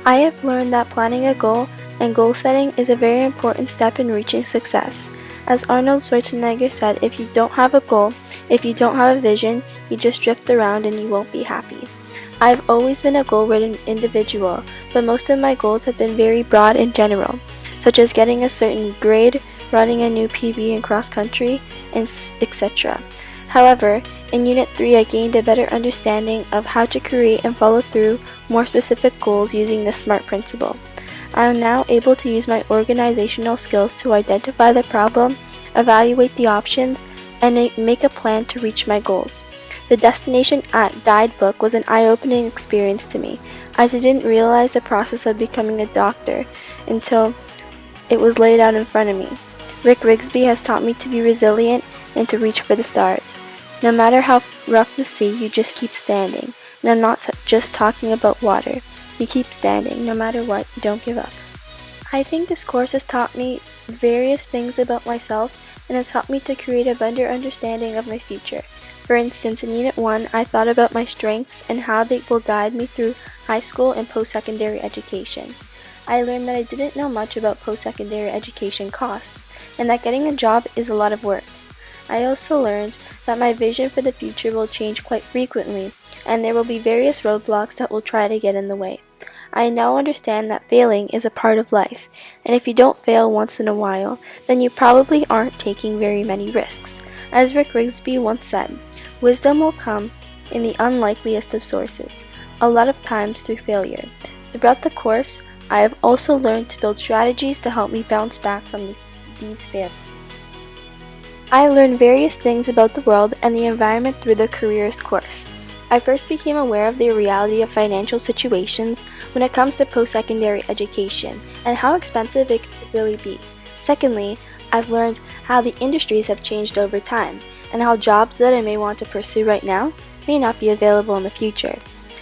I have learned that planning a goal and goal setting is a very important step in reaching success. As Arnold Schwarzenegger said, if you don't have a goal, if you don't have a vision, you just drift around and you won't be happy. I've always been a goal-ridden individual, but most of my goals have been very broad and general, such as getting a certain grade, running a new PB in cross-country, and etc. However, in Unit 3 I gained a better understanding of how to create and follow through more specific goals using the SMART principle. I am now able to use my organizational skills to identify the problem, evaluate the options, and make a plan to reach my goals. The Destination Guidebook was an eye-opening experience to me, as I didn't realize the process of becoming a doctor until it was laid out in front of me. Rick Rigsby has taught me to be resilient and to reach for the stars. No matter how rough the sea, you just keep standing. And I'm not just talking about water. You keep standing, no matter what, you don't give up. I think this course has taught me various things about myself and has helped me to create a better understanding of my future. For instance, in Unit 1, I thought about my strengths and how they will guide me through high school and post-secondary education. I learned that I didn't know much about post-secondary education costs, and that getting a job is a lot of work. I also learned that my vision for the future will change quite frequently, and there will be various roadblocks that will try to get in the way. I now understand that failing is a part of life, and if you don't fail once in a while, then you probably aren't taking very many risks. As Rick Rigsby once said, wisdom will come in the unlikeliest of sources, a lot of times through failure. Throughout the course, I have also learned to build strategies to help me bounce back from these failures. I learned various things about the world and the environment through the Careers course. I first became aware of the reality of financial situations when it comes to post-secondary education and how expensive it could really be. Secondly, I've learned how the industries have changed over time and how jobs that I may want to pursue right now may not be available in the future.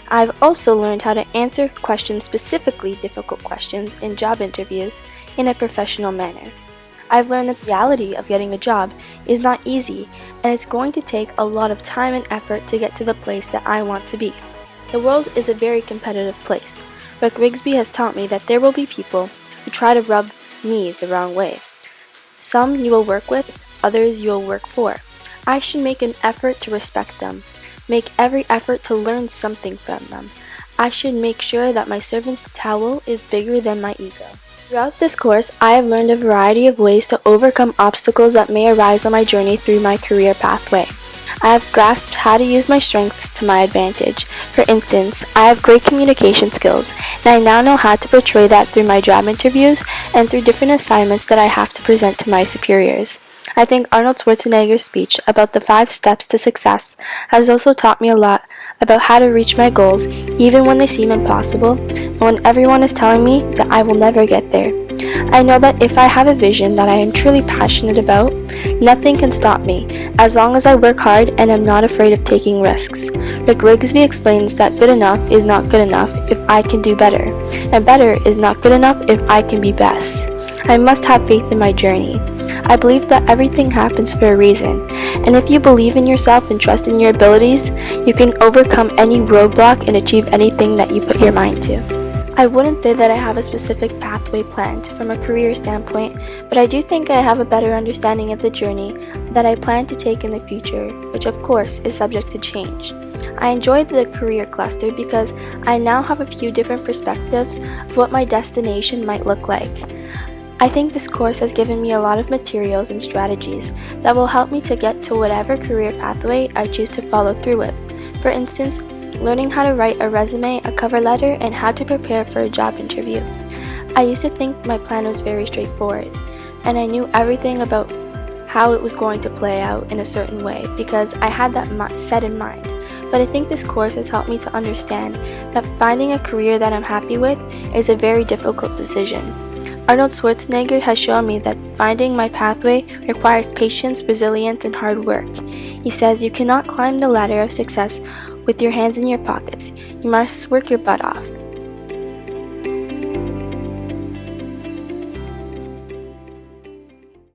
I've also learned how to answer questions, specifically difficult questions, in job interviews in a professional manner. I've learned that the reality of getting a job is not easy, and it's going to take a lot of time and effort to get to the place that I want to be. The world is a very competitive place. Rick Rigsby has taught me that there will be people who try to rub me the wrong way. Some you will work with, others you will work for. I should make an effort to respect them, make every effort to learn something from them. I should make sure that my servant's towel is bigger than my ego. Throughout this course, I have learned a variety of ways to overcome obstacles that may arise on my journey through my career pathway. I have grasped how to use my strengths to my advantage. For instance, I have great communication skills, and I now know how to portray that through my job interviews and through different assignments that I have to present to my superiors. I think Arnold Schwarzenegger's speech about the 5 steps to success has also taught me a lot about how to reach my goals even when they seem impossible and when everyone is telling me that I will never get there. I know that if I have a vision that I am truly passionate about, nothing can stop me as long as I work hard and am not afraid of taking risks. Rick Rigsby explains that good enough is not good enough if I can do better, and better is not good enough if I can be best. I must have faith in my journey. I believe that everything happens for a reason, and if you believe in yourself and trust in your abilities, you can overcome any roadblock and achieve anything that you put your mind to. I wouldn't say that I have a specific pathway planned from a career standpoint, but I do think I have a better understanding of the journey that I plan to take in the future, which of course is subject to change. I enjoyed the career cluster because I now have a few different perspectives of what my destination might look like. I think this course has given me a lot of materials and strategies that will help me to get to whatever career pathway I choose to follow through with. For instance, learning how to write a resume, a cover letter, and how to prepare for a job interview. I used to think my plan was very straightforward, and I knew everything about how it was going to play out in a certain way because I had that set in mind. But I think this course has helped me to understand that finding a career that I'm happy with is a very difficult decision. Arnold Schwarzenegger has shown me that finding my pathway requires patience, resilience, and hard work. He says you cannot climb the ladder of success with your hands in your pockets. You must work your butt off.